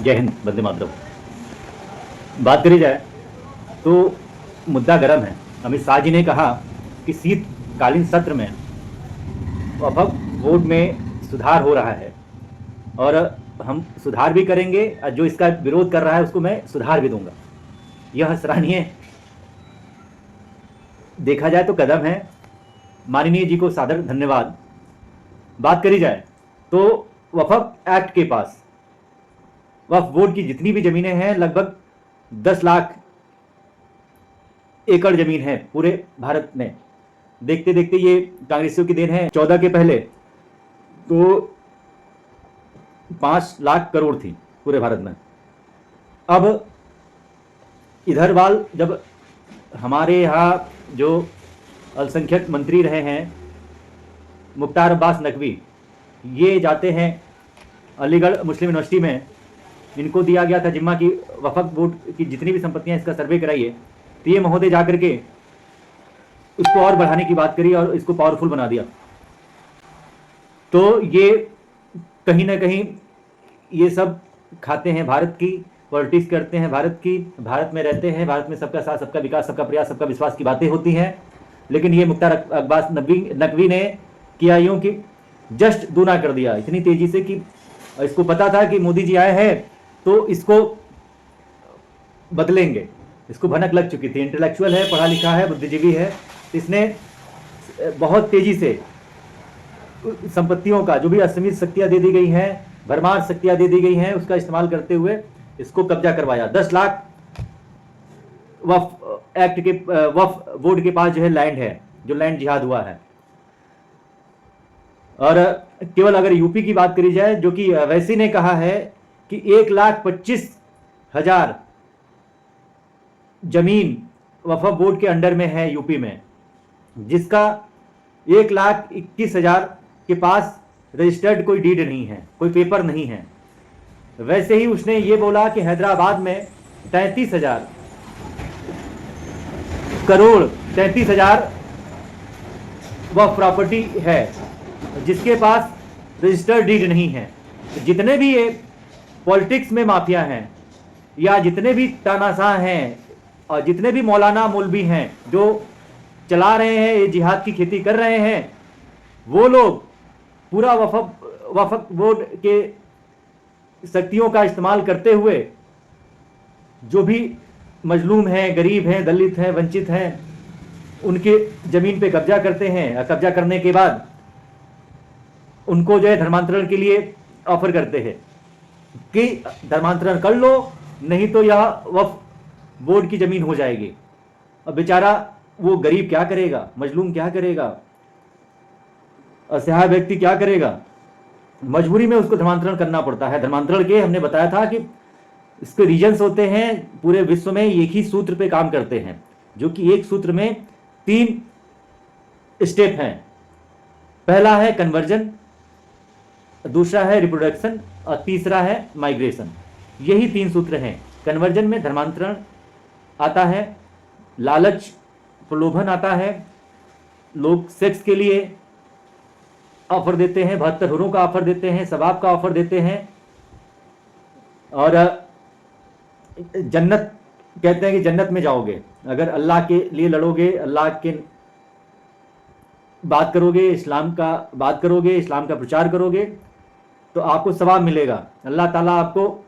जय हिंद, वंदे मातरम। बात करी जाए तो मुद्दा गर्म है। अमित शाह जी ने कहा कि शीतकालीन सत्र में वक्फ बोर्ड में सुधार हो रहा है और हम सुधार भी करेंगे और जो इसका विरोध कर रहा है उसको मैं सुधार भी दूंगा। यह सराहनीय देखा जाए तो कदम है। माननीय जी को सादर धन्यवाद। बात करी जाए तो वक्फ एक्ट के पास वक्फ बोर्ड की जितनी भी जमीनें हैं लगभग 10 लाख एकड़ जमीन है पूरे भारत में। देखते देखते ये कांग्रेसियों की देन है। 14 के पहले तो 5 लाख करोड़ थी पूरे भारत में। अब इधर वाल जब हमारे यहाँ जो अल्पसंख्यक मंत्री रहे हैं मुख्तार अब्बास नकवी, ये जाते हैं अलीगढ़ मुस्लिम यूनिवर्सिटी में। इनको दिया गया था जिम्मा की वक्फ बोर्ड की जितनी भी संपत्तियां इसका सर्वे कराइए। तो ये महोदय जाकर के उसको और बढ़ाने की बात करी और इसको पावरफुल बना दिया। तो ये कहीं ना कहीं ये सब खाते हैं, भारत की पॉलिटिक्स करते हैं, भारत में रहते हैं, भारत में सबका साथ, सबका विकास, सबका प्रयास, सबका विश्वास की बातें होती हैं। लेकिन ये मुख्तार अब्बास नकवी ने किया यूं कि जस्ट दूना कर दिया इतनी तेजी से कि इसको पता था कि मोदी जी आए हैं तो इसको बदलेंगे। इसको भनक लग चुकी थी। इंटेलेक्चुअल है, पढ़ा लिखा है, बुद्धिजीवी है। इसने बहुत तेजी से संपत्तियों का जो भी असीमित शक्तियां दे दी गई हैं, भरमार शक्तियां दे दी गई हैं, उसका इस्तेमाल करते हुए इसको कब्जा करवाया। 10 लाख वक्फ एक्ट के वक्फ बोर्ड के पास जो है लैंड है, जो लैंड जिहाद हुआ है। और केवल अगर यूपी की बात करी जाए, जो कि वैसी ने कहा है कि 1,25,000 जमीन वक्फ बोर्ड के अंडर में है यूपी में, जिसका 1,21,000 के पास रजिस्टर्ड कोई डीड नहीं है, कोई पेपर नहीं है। वैसे ही उसने ये बोला कि हैदराबाद में 33,000 करोड़ 33,000 वह प्रॉपर्टी है जिसके पास रजिस्टर्ड डीड नहीं है। जितने भी ये पॉलिटिक्स में माफिया हैं या जितने भी तानाशाह हैं और जितने भी मौलाना मौलवी हैं जो चला रहे हैं, ये जिहाद की खेती कर रहे हैं, वो लोग पूरा वक्फ बोर्ड के शक्तियों का इस्तेमाल करते हुए जो भी मजलूम हैं, गरीब हैं, दलित हैं, वंचित हैं, उनके जमीन पे कब्जा करते हैं। कब्जा करने के बाद उनको जो है धर्मांतरण के लिए ऑफर करते हैं कि धर्मांतरण कर लो, नहीं तो यह वक्फ बोर्ड की जमीन हो जाएगी। अब बेचारा वो गरीब क्या करेगा, मजलूम क्या करेगा, असहाय व्यक्ति क्या करेगा? मजबूरी में उसको धर्मांतरण करना पड़ता है। धर्मांतरण के हमने बताया था कि इसके रीजन्स होते हैं, पूरे विश्व में एक ही सूत्र पे काम करते हैं, जो कि एक सूत्र में 3 स्टेप हैं। पहला है कन्वर्जन, दूसरा है रिप्रोडक्शन और तीसरा है माइग्रेशन। यही 3 सूत्र हैं। कन्वर्जन में धर्मांतरण आता है, लालच प्रलोभन आता है, लोग सेक्स के लिए ऑफर देते हैं, 72 हुरों का ऑफर देते हैं, सवाब का ऑफर देते हैं, और जन्नत कहते हैं कि जन्नत में जाओगे अगर अल्लाह के लिए लड़ोगे, अल्लाह के बात करोगे, इस्लाम का बात करोगे, इस्लाम का प्रचार करोगे तो आपको सवाब मिलेगा। अल्लाह ताला आपको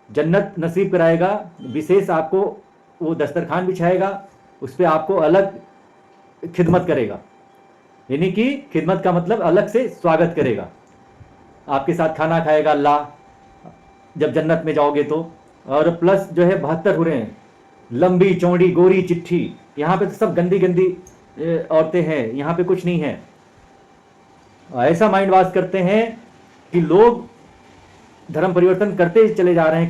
जन्नत नसीब कराएगा। विशेष आपको वो दस्तरखान बिछाएगा, उस पर आपको अलग खिदमत करेगा। यानी कि खिदमत का मतलब अलग से स्वागत करेगा, आपके साथ खाना खाएगा अल्लाह जब जन्नत में जाओगे तो। और प्लस जो है 72 हुरें हैं, लंबी चौड़ी गोरी चिट्ठी। यहाँ पे तो सब गंदी गंदी औरतें हैं, यहाँ पे कुछ नहीं है। ऐसा माइंड वॉश करते हैं कि लोग धर्म परिवर्तन करते चले जा रहे हैं।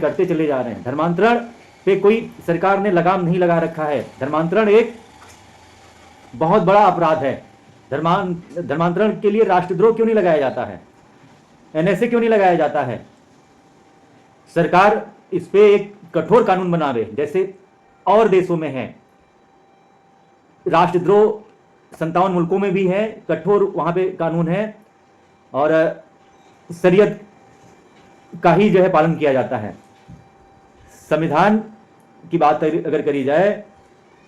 धर्मांतरण पे कोई सरकार ने लगाम नहीं लगा रखा है। धर्मांतरण एक बहुत बड़ा अपराध है। धर्मांतरण के लिए राष्ट्रद्रोह क्यों नहीं लगाया जाता है, एनएसए क्यों नहीं लगाया जाता है? सरकार इस पे एक कठोर कानून बनावे, जैसे और देशों में है। राष्ट्रद्रोह 57 मुल्कों में भी है, कठोर वहां पे कानून है, और शरीयत का ही जो है पालन किया जाता है। संविधान की बात अगर करी जाए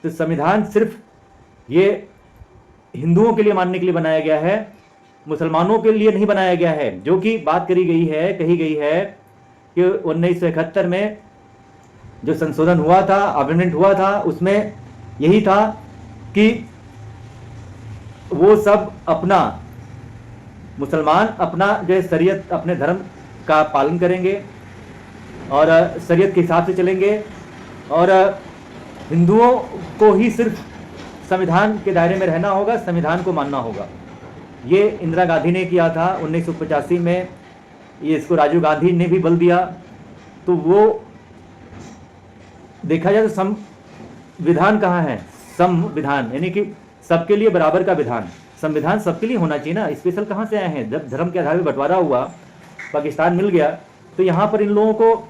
तो संविधान सिर्फ ये हिंदुओं के लिए मानने के लिए बनाया गया है, मुसलमानों के लिए नहीं बनाया गया है। जो कि बात कही गई है कि 1971 में जो संशोधन हुआ था, अमेंडमेंट हुआ था, उसमें यही था कि वो सब अपना, मुसलमान अपना जो है शरीयत, अपने धर्म का पालन करेंगे और शरीयत के हिसाब से चलेंगे, और हिंदुओं को ही सिर्फ संविधान के दायरे में रहना होगा, संविधान को मानना होगा। ये इंदिरा गांधी ने किया था 1985 में, ये इसको राजीव गांधी ने भी बल दिया। तो वो देखा जाए तो संविधान कहाँ है? संविधान यानी कि सबके लिए बराबर का विधान। संविधान सबके लिए होना चाहिए ना, स्पेशल कहाँ से आए हैं? जब धर्म के आधार पर बंटवारा हुआ, पाकिस्तान मिल गया, तो यहाँ पर इन लोगों को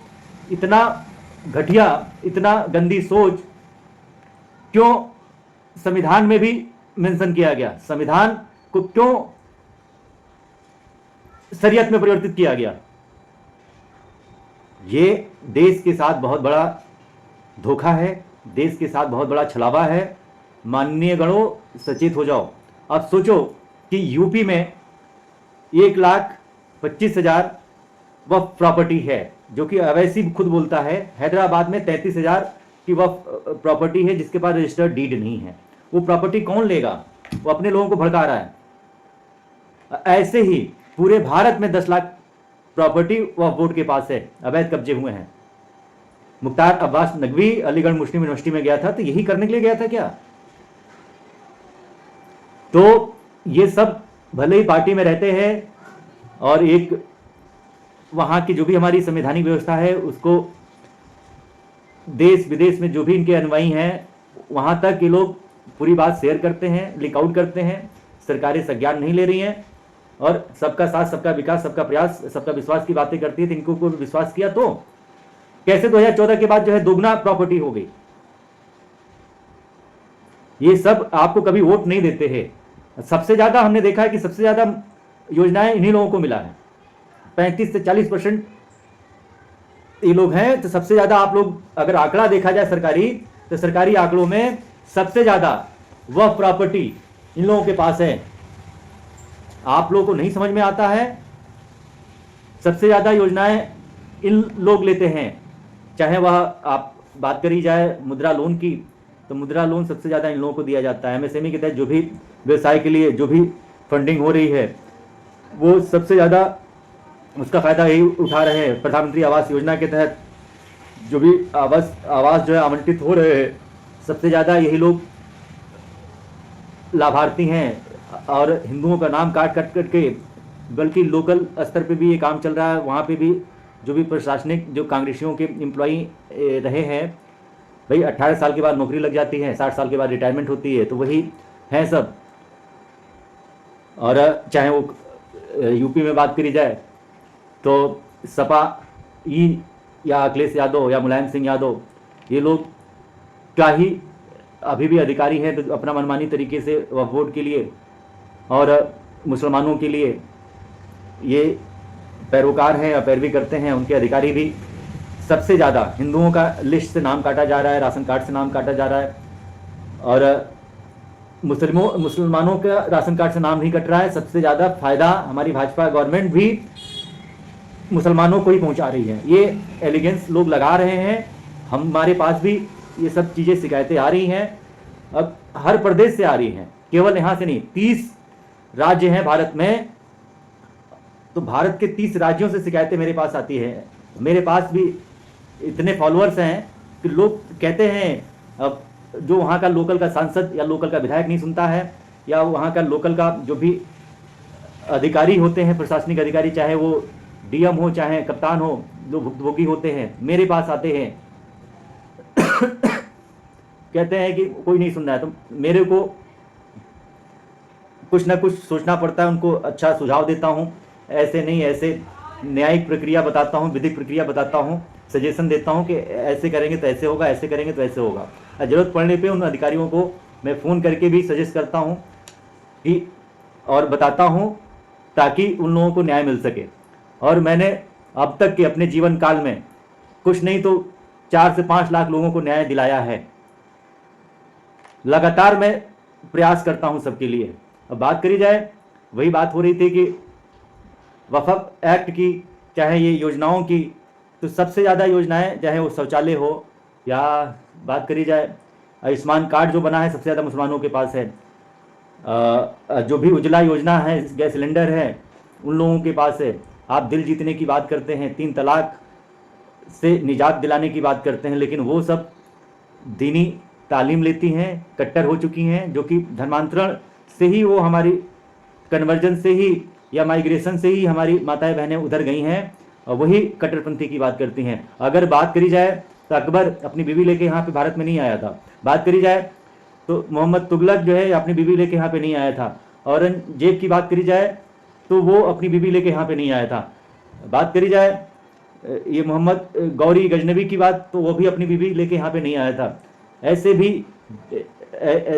इतना घटिया, इतना गंदी सोच क्यों संविधान में भी मेंशन किया गया? संविधान को क्यों शरीयत में परिवर्तित किया गया? ये देश के साथ बहुत बड़ा धोखा है, देश के साथ बहुत बड़ा छलावा है। माननीय गणों, सचेत हो जाओ। अब सोचो कि यूपी में 1,25,000 वक्फ प्रॉपर्टी है, जो कि अवैसी खुद बोलता है। हैदराबाद में 33,000 की वक्फ प्रॉपर्टी है जिसके पास रजिस्टर्ड डीड नहीं है। वो प्रॉपर्टी कौन लेगा? वो अपने लोगों को भड़का रहा है। ऐसे ही पूरे भारत में 10 लाख प्रॉपर्टी वक्फ बोर्ड के पास है, अवैध कब्जे हुए हैं। मुख्तार अब्बास नकवी अलीगढ़ मुस्लिम यूनिवर्सिटी में गया था, तो यही करने के लिए गया था क्या? तो ये सब भले ही पार्टी में रहते हैं और एक वहाँ की जो भी हमारी संवैधानिक व्यवस्था है उसको देश विदेश में जो भी इनके अनुयायी हैं वहाँ तक ये लोग पूरी बात शेयर करते हैं, लीक आउट करते हैं। सरकारें संज्ञान नहीं ले रही हैं और सबका साथ, सबका विकास, सबका प्रयास, सबका विश्वास की बातें करती है। तो इनको को विश्वास किया तो कैसे 2014 के बाद जो है दोगुना प्रॉपर्टी हो गई? ये सब आपको कभी वोट नहीं देते हैं। सबसे ज्यादा हमने देखा है कि सबसे ज्यादा योजनाएं इन्हीं लोगों को मिला है। 35 से 40% ये लोग हैं। तो सबसे ज्यादा आप लोग अगर आंकड़ा देखा जाए सरकारी, तो सरकारी आंकड़ों में सबसे ज्यादा वह प्रॉपर्टी इन लोगों के पास है। आप लोगों को नहीं समझ में आता है। सबसे ज्यादा योजनाएं इन लोग लेते हैं। चाहे वह आप बात करी जाए मुद्रा लोन की, तो मुद्रा लोन सबसे ज़्यादा इन लोगों को दिया जाता है। एमएसएमई के तहत जो भी व्यवसाय के लिए जो भी फंडिंग हो रही है, वो सबसे ज़्यादा उसका फ़ायदा यही उठा रहे हैं। प्रधानमंत्री आवास योजना के तहत जो भी आवास जो है आवंटित हो रहे हैं, सबसे ज़्यादा यही लोग लाभार्थी हैं। और हिंदुओं का नाम काट करके, बल्कि लोकल स्तर पे भी ये काम चल रहा है। वहाँ पे भी जो भी प्रशासनिक जो कांग्रेसियों के एम्प्लॉई रहे हैं, भाई 18 साल के बाद नौकरी लग जाती है, 60 साल के बाद रिटायरमेंट होती है, तो वही हैं सब। और चाहे वो यूपी में बात करी जाए तो सपा ई या अखिलेश यादव या मुलायम सिंह यादव, ये लोग क्या ही अभी भी अधिकारी हैं, तो अपना मनमानी तरीके से वक्फ बोर्ड के लिए और मुसलमानों के लिए ये पैरोकार हैं या पैरवी करते हैं। उनके अधिकारी भी सबसे ज़्यादा हिंदुओं का लिस्ट से नाम काटा जा रहा है, राशन कार्ड से नाम काटा जा रहा है, और मुसलमानों का राशन कार्ड से नाम नहीं कट रहा है। सबसे ज़्यादा फायदा हमारी भाजपा गवर्नमेंट भी मुसलमानों को ही पहुंचा रही है। ये एलिगेंस लोग लगा रहे हैं। हमारे पास भी ये सब चीज़ें, शिकायतें आ रही हैं, अब हर प्रदेश से आ रही हैं, केवल यहाँ से नहीं। 30 राज्य हैं भारत में, तो भारत के 30 राज्यों से शिकायतें मेरे पास आती है। मेरे पास भी इतने फॉलोअर्स हैं कि लोग कहते हैं, अब जो वहाँ का लोकल का सांसद या लोकल का विधायक नहीं सुनता है, या वहाँ का लोकल का जो भी अधिकारी होते हैं, प्रशासनिक अधिकारी, चाहे वो डीएम हो चाहे कप्तान हो, जो भुक्तभोगी होते हैं, मेरे पास आते हैं कहते हैं कि कोई नहीं सुन रहा है। तो मेरे को कुछ ना कुछ सोचना पड़ता है, उनको अच्छा सुझाव देता हूँ। ऐसे नहीं, ऐसे न्यायिक प्रक्रिया बताता हूँ, विधिक प्रक्रिया बताता हूँ, सजेशन देता हूँ कि ऐसे करेंगे तो ऐसे होगा, ऐसे करेंगे तो ऐसे होगा। ज़रूरत पड़ने पे उन अधिकारियों को मैं फ़ोन करके भी सजेस्ट करता हूँ कि, और बताता हूँ ताकि उन लोगों को न्याय मिल सके। और मैंने अब तक के अपने जीवन काल में कुछ नहीं तो 4 से 5 लाख लोगों को न्याय दिलाया है। लगातार मैं प्रयास करता हूं सबके लिए। अब बात करी जाए, वही बात हो रही थी कि वक्फ एक्ट की, चाहे ये योजनाओं की, तो सबसे ज़्यादा योजनाएं, चाहे वो शौचालय हो या बात करी जाए आयुष्मान कार्ड जो बना है सबसे ज़्यादा मुसलमानों के पास है, जो भी उज्ज्वला योजना है, गैस सिलेंडर है, उन लोगों के पास है। आप दिल जीतने की बात करते हैं, 3 तलाक से निजात दिलाने की बात करते हैं, लेकिन वो सब दीनी तालीम लेती हैं, कट्टर हो चुकी हैं, जो कि धर्मांतरण से ही, वो हमारी कन्वर्जन से ही या माइग्रेशन से ही हमारी माताएं बहनें उधर गई हैं, और वही कट्टरपंथी की बात करती हैं। अगर बात करी जाए तो अकबर अपनी बीवी लेके यहाँ पे भारत में नहीं आया था। बात करी जाए तो मोहम्मद तुगलक जो है अपनी बीवी लेके यहाँ पे नहीं आया था। औरंगजेब की बात करी जाए तो वो अपनी बीवी लेके यहाँ पे नहीं आया था। बात करी जाए ये मोहम्मद गौरी गजनबी की बात, तो वो भी अपनी बीवी लेके यहाँ पे नहीं आया था। ऐसे भी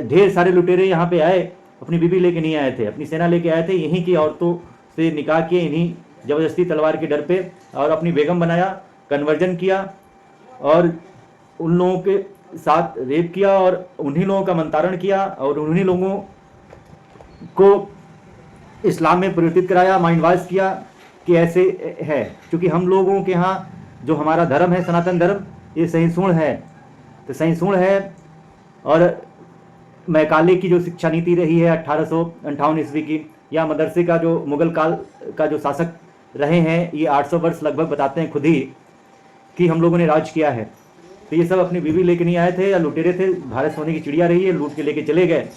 ढेर सारे लुटेरे यहाँ पे आए, अपनी बीवी लेके नहीं आए थे, अपनी सेना लेके आए थे, यहीं की औरतों से निकाह किए, इन्हीं ज़बरदस्ती तलवार के डर पे, और अपनी बेगम बनाया, कन्वर्जन किया और उन लोगों के साथ रेप किया और उन्हीं लोगों का मंतारण किया और उन्हीं लोगों को इस्लाम में परिवर्तित कराया, माइंड वॉश किया कि ऐसे है। क्योंकि हम लोगों के यहाँ जो हमारा धर्म है, सनातन धर्म, ये सहिष्णु है, तो सहिष्णु है। और मैकाले की जो शिक्षा नीति रही है 1858 ईस्वी की, या मदरसे का जो मुगल काल का जो शासक रहे हैं, ये 800 वर्ष लगभग बताते हैं खुद ही कि हम लोगों ने राज किया है। तो ये सब अपनी बीवी लेके नहीं आए थे या लुटेरे थे, भारत सोने की चिड़िया रही है, लूट के लेके चले गए।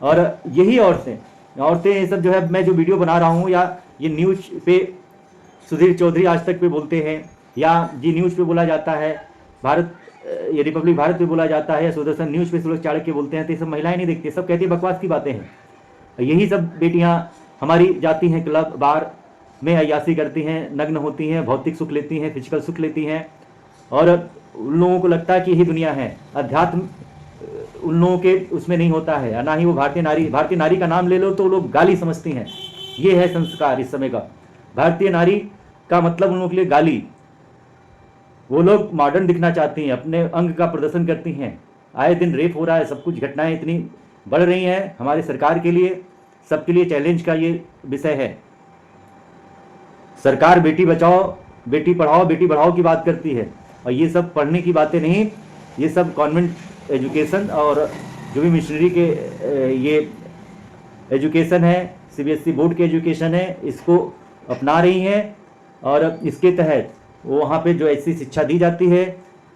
और यही औरतें ये सब जो है, मैं जो वीडियो बना रहा हूँ, या ये न्यूज़ पे सुधीर चौधरी आज तक पे बोलते हैं, या जी न्यूज़ पे बोला जाता है, भारत ये रिपब्लिक भारत पे बोला जाता है, या सुदर्शन न्यूज़ पे सूरज चाणक्य बोलते हैं, तो ये सब महिलाएं नहीं देखती, सब कहती है बकवास की बातें हैं। यही सब बेटियां हमारी जाती हैं क्लब बार में, अय्यासी करती हैं, नग्न होती हैं, भौतिक सुख लेती हैं, फिजिकल सुख लेती हैं, और उन लोगों को लगता है कि यही दुनिया है। अध्यात्म उन लोगों के उसमें नहीं होता है, ना ही वो भारतीय नारी का नाम ले लो तो लोग गाली समझती हैं। ये है संस्कार इस समय का। भारतीय नारी का मतलब उन लोगों के लिए गाली। वो लोग मॉडर्न दिखना चाहती हैं, अपने अंग का प्रदर्शन करती हैं। आए दिन रेप हो रहा है, सब कुछ घटनाएं इतनी बढ़ रही हैं। हमारे सरकार के लिए, सबके लिए चैलेंज का ये विषय है। सरकार बेटी बचाओ, बेटी पढ़ाओ, बेटी बढ़ाओ की बात करती है, और ये सब पढ़ने की बातें नहीं, ये सब कॉन्वेंट एजुकेशन और जो भी मिशनरी के ये एजुकेशन है, सीबीएसई बोर्ड के एजुकेशन है, इसको अपना रही हैं। और इसके तहत वो वहाँ पे जो ऐसी शिक्षा दी जाती है,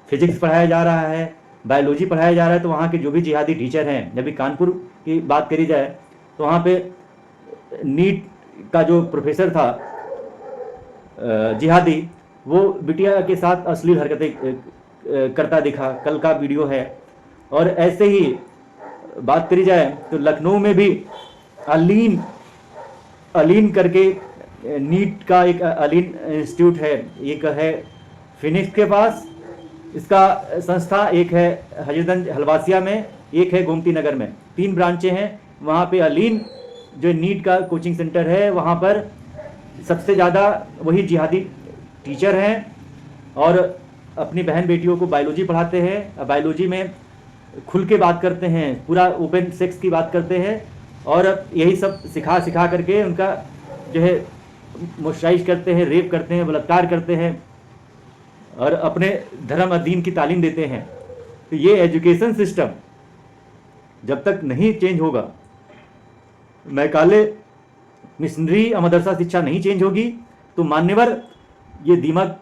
फिजिक्स पढ़ाया जा रहा है, बायोलॉजी पढ़ाया जा रहा है, तो वहाँ के जो भी जिहादी टीचर हैं, जब भी कानपुर की बात करी जाए तो वहाँ पे नीट का जो प्रोफेसर था जिहादी, वो बिटिया के साथ अश्लील हरकतें करता दिखा, कल का वीडियो है। और ऐसे ही बात करी जाए तो लखनऊ में भी अलीन करके नीट का एक अलीन इंस्टीट्यूट है, एक है फिनिक्स के पास इसका संस्था, एक है हजरतगंज हलवासिया में, एक है गोमती नगर में, 3 ब्रांचें हैं। वहाँ पे अलीन जो नीट का कोचिंग सेंटर है, वहाँ पर सबसे ज़्यादा वही जिहादी टीचर हैं और अपनी बहन बेटियों को बायोलॉजी पढ़ाते हैं। बायोलॉजी में खुल के बात करते हैं, पूरा ओपन सेक्स की बात करते हैं, और यही सब सिखा करके उनका जो है मोस्टराइज करते हैं, रेप करते हैं, बलात्कार करते हैं और अपने धर्म और दीन की तालीम देते हैं। तो ये एजुकेशन सिस्टम जब तक नहीं चेंज होगा, मैकाले मिशनरी और मदरसा शिक्षा नहीं चेंज होगी, तो मान्यवर ये दीमक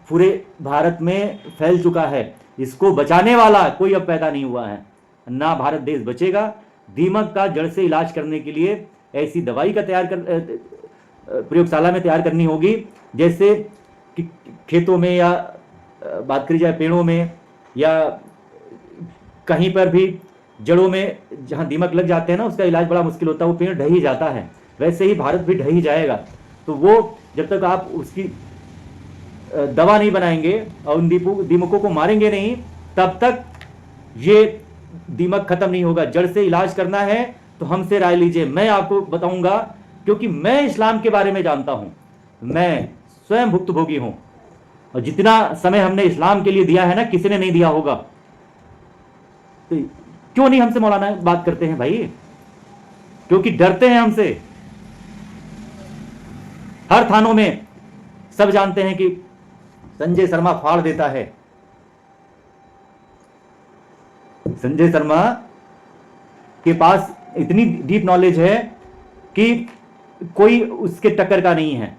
पूरे भारत में फैल चुका है। इसको बचाने वाला कोई अब पैदा नहीं हुआ है, ना भारत देश बचेगा। दीमक का जड़ से इलाज करने के लिए ऐसी दवाई का प्रयोगशाला में तैयार करनी होगी, जैसे कि खेतों में या बात करी जाए पेड़ों में या कहीं पर भी जड़ों में जहाँ दीमक लग जाते हैं ना, उसका इलाज बड़ा मुश्किल होता है, वो पेड़ ढह ही जाता है। वैसे ही भारत भी ढह ही जाएगा। तो वो जब तक आप उसकी दवा नहीं बनाएंगे और उन दीमकों को मारेंगे नहीं, तब तक ये दीमक खत्म नहीं होगा। जड़ से इलाज करना है तो हमसे राय लीजिए, मैं आपको बताऊंगा, क्योंकि मैं इस्लाम के बारे में जानता हूं, मैं स्वयं भुक्तभोगी हूं। और जितना समय हमने इस्लाम के लिए दिया है ना, किसी ने नहीं दिया होगा। तो क्यों नहीं हमसे मौलाना बात करते हैं भाई? क्योंकि डरते हैं हमसे। हर थानों में सब जानते हैं कि संजय शर्मा फाड़ देता है। संजय शर्मा के पास इतनी डीप नॉलेज है कि कोई उसके टक्कर का नहीं है।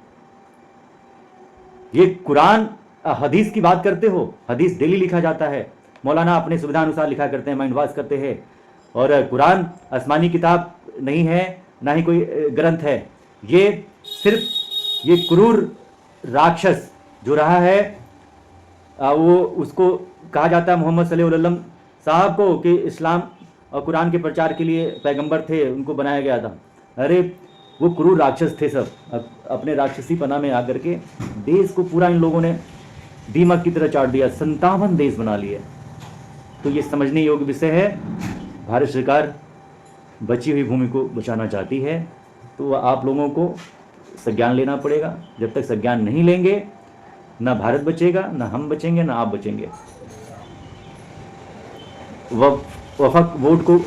ये कुरान हदीस की बात करते हो, हदीस डेली लिखा जाता है, मौलाना अपने सुविधा अनुसार लिखा करते हैं, माइंड वॉश करते हैं। और कुरान आसमानी किताब नहीं है, ना ही कोई ग्रंथ है। ये सिर्फ ये क्रूर राक्षस जो रहा है, वो उसको कहा जाता है मोहम्मद सल्लल्लाहु अलैहि वसल्लम साहब को कि इस्लाम और कुरान के प्रचार के लिए पैगंबर थे, उनको बनाया गया था। अरे वो क्रूर राक्षस थे सब, अपने राक्षसी पना में आकर के देश को पूरा इन लोगों ने दीमक की तरह चाट दिया, 57 देश बना लिए। तो ये समझने योग्य विषय है। भारत सरकार बची हुई भूमि को बचाना चाहती है, तो आप लोगों को संज्ञान लेना पड़ेगा। जब तक संज्ञान नहीं लेंगे, ना भारत बचेगा, ना हम बचेंगे, ना आप बचेंगे। वफाक वोट को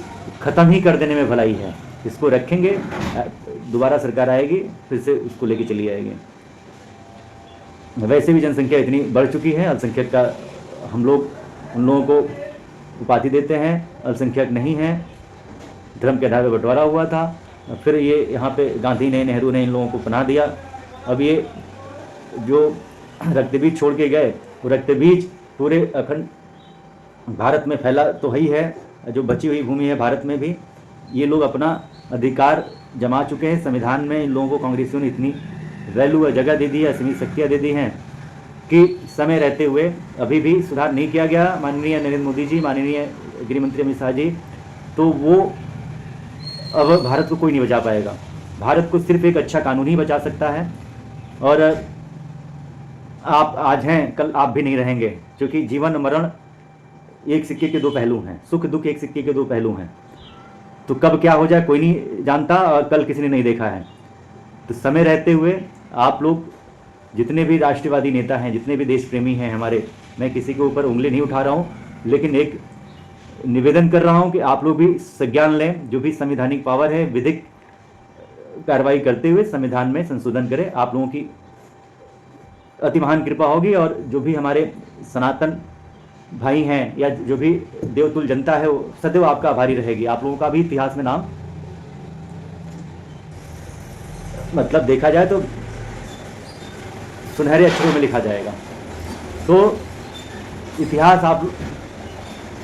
ख़त्म ही कर देने में भलाई है। इसको रखेंगे, दोबारा सरकार आएगी, फिर से उसको लेके चली आएगी। वैसे भी जनसंख्या इतनी बढ़ चुकी है, अल्पसंख्यक का हम लोग उन लोगों को उपाधि देते हैं, अल्पसंख्यक नहीं है, धर्म के आधार पर बंटवारा हुआ था। फिर ये यहाँ पे गांधी ने, नेहरू ने इन लोगों को पनाह दिया। अब ये जो रक्तबीज छोड़ के गए, वो रक्तबीज पूरे अखंड भारत में फैला तो ही है। जो बची हुई भूमि है भारत में भी ये लोग अपना अधिकार जमा चुके हैं। संविधान में इन लोगों को कांग्रेसियों ने इतनी वैल्यू और जगह दे दी है, असीमित शक्तियाँ दे दी हैं कि समय रहते हुए अभी भी सुधार नहीं किया गया। माननीय नरेंद्र मोदी जी, माननीय गृह मंत्री अमित शाह जी, तो वो अब भारत को कोई नहीं बचा पाएगा। भारत को सिर्फ एक अच्छा कानून ही बचा सकता है। और आप आज हैं, कल आप भी नहीं रहेंगे, क्योंकि जीवन मरण एक सिक्के के दो पहलू हैं, सुख दुख एक सिक्के के दो पहलू हैं। तो कब क्या हो जाए कोई नहीं जानता, और कल किसी ने नहीं देखा है। तो समय रहते हुए आप लोग जितने भी राष्ट्रवादी नेता हैं, जितने भी देश प्रेमी हैं हमारे, मैं किसी के ऊपर उंगली नहीं उठा रहा हूँ, लेकिन एक निवेदन कर रहा हूँ कि आप लोग भी संज्ञान लें। जो भी संवैधानिक पावर है, विधिक कार्रवाई करते हुए संविधान में संशोधन करें। आप लोगों की अति महान कृपा होगी। और जो भी हमारे सनातन भाई हैं या जो भी देवतुल जनता है, वो सदैव आपका आभारी रहेगी। आप लोगों का भी इतिहास में नाम, मतलब देखा जाए तो सुनहरे अक्षरों में लिखा जाएगा। तो इतिहास आप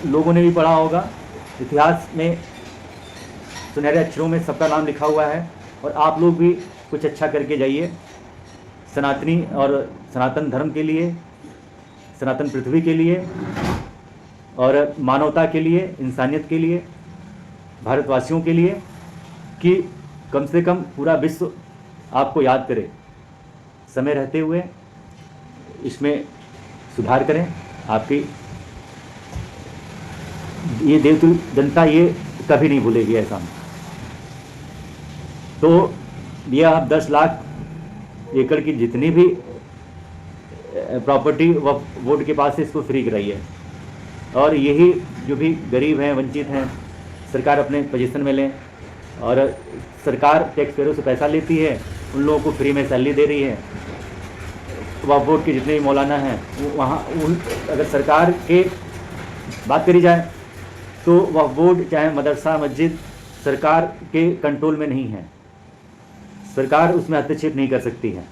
लोगों ने भी पढ़ा होगा, इतिहास में सुनहरे अक्षरों में सबका नाम लिखा हुआ है। और आप लोग भी कुछ अच्छा करके जाइए सनातनी और सनातन धर्म के लिए, सनातन पृथ्वी के लिए, और मानवता के लिए, इंसानियत के लिए, भारतवासियों के लिए, कि कम से कम पूरा विश्व आपको याद करे। समय रहते हुए इसमें सुधार करें। आपकी ये देवतुल जनता ये कभी नहीं भूलेगी ऐसा। तो ये आप 10 लाख एकड़ की जितनी भी प्रॉपर्टी वोट के पास से इसको फ्री कराइए। और यही जो भी गरीब हैं, वंचित हैं, सरकार अपने पोजीशन में लें। और सरकार टैक्स पेयरों से पैसा लेती है, उन लोगों को फ्री में सैलरी दे रही है। वक्फ बोर्ड के जितने भी मौलाना हैं वहाँ अगर सरकार के बात करी जाए तो वक्फ बोर्ड चाहे मदरसा मस्जिद सरकार के कंट्रोल में नहीं है, सरकार उसमें हस्तक्षेप नहीं कर सकती है।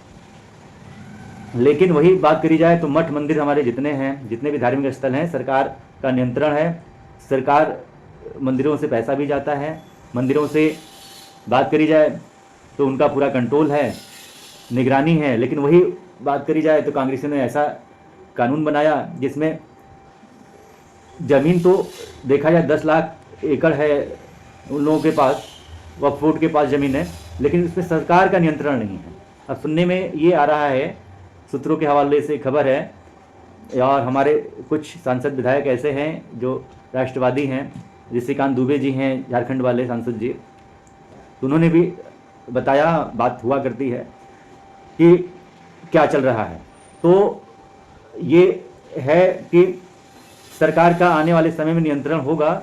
लेकिन वही बात करी जाए तो मठ मंदिर हमारे जितने हैं, जितने भी धार्मिक स्थल हैं, सरकार का नियंत्रण है। सरकार मंदिरों से पैसा भी जाता है। मंदिरों से बात करी जाए तो उनका पूरा कंट्रोल है, निगरानी है। लेकिन वही बात करी जाए तो कांग्रेस ने ऐसा कानून बनाया जिसमें ज़मीन तो देखा जाए 10 लाख एकड़ है उन लोगों के पास, वक्फ बोर्ड के पास ज़मीन है, लेकिन उसमें सरकार का नियंत्रण नहीं है। अब सुनने में ये आ रहा है, सूत्रों के हवाले से खबर है, और हमारे कुछ सांसद विधायक ऐसे हैं जो राष्ट्रवादी हैं, ऋषिकांत दुबे जी हैं झारखंड वाले सांसद जी, तो उन्होंने भी बताया, बात हुआ करती है कि क्या चल रहा है। तो ये है कि सरकार का आने वाले समय में नियंत्रण होगा,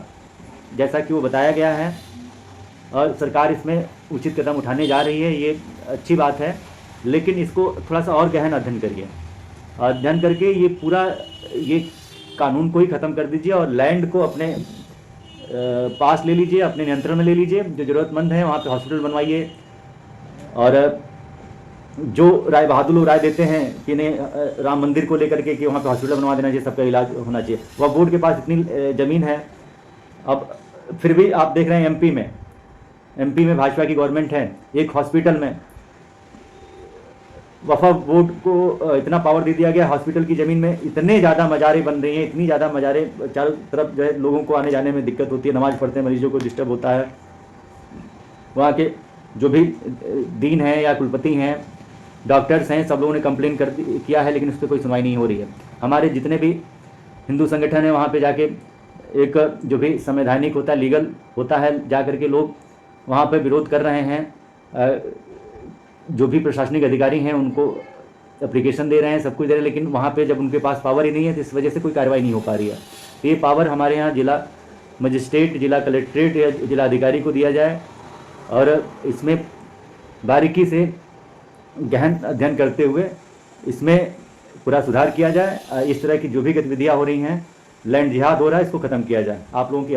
जैसा कि वो बताया गया है, और सरकार इसमें उचित कदम उठाने जा रही है, ये अच्छी बात है। लेकिन इसको थोड़ा सा और गहन अध्ययन करिए, अध्ययन करके ये पूरा ये कानून को ही ख़त्म कर दीजिए और लैंड को अपने पास ले लीजिए, अपने नियंत्रण में ले लीजिए। जो ज़रूरतमंद है वहाँ पे हॉस्पिटल बनवाइए। और जो राय बहादुर लोग राय देते हैं कि नहीं राम मंदिर को लेकर के कि वहाँ पे हॉस्पिटल बनवा देना चाहिए, सबका इलाज होना चाहिए, वह बोर्ड के पास इतनी ज़मीन है। अब फिर भी आप देख रहे हैं एमपी में भाजपा की गवर्नमेंट है, एक हॉस्पिटल में वफा बोर्ड को इतना पावर दे दिया गया, हॉस्पिटल की ज़मीन में इतने ज़्यादा मज़ारें बन रही हैं, इतनी ज़्यादा मज़ारें, चारों तरफ जो है लोगों को आने जाने में दिक्कत होती है, नमाज़ पढ़ते हैं मरीजों को डिस्टर्ब होता है। वहाँ के जो भी डीन हैं या कुलपति हैं, डॉक्टर्स हैं, सब लोगों ने कंप्लेन किया है, लेकिन उस पर कोई सुनवाई नहीं हो रही है। हमारे जितने भी हिंदू संगठन हैं वहाँ पे जाके एक जो भी संवैधानिक होता है, लीगल होता है, जा कर के लोग वहाँ पे विरोध कर रहे हैं। जो भी प्रशासनिक अधिकारी हैं उनको एप्लीकेशन दे रहे हैं, सब कुछ दे रहे हैं, लेकिन वहाँ पे जब उनके पास पावर ही नहीं है तो इस वजह से कोई कार्रवाई नहीं हो पा रही है। तो ये पावर हमारे यहाँ जिला मजिस्ट्रेट, जिला कलेक्ट्रेट या जिला अधिकारी को दिया जाए और इसमें बारीकी से गहन अध्ययन करते हुए इसमें पूरा सुधार किया जाए। इस तरह की जो भी गतिविधियाँ हो रही हैं, लैंड जिहाद हो रहा है, इसको ख़त्म किया जाए। आप लोगों की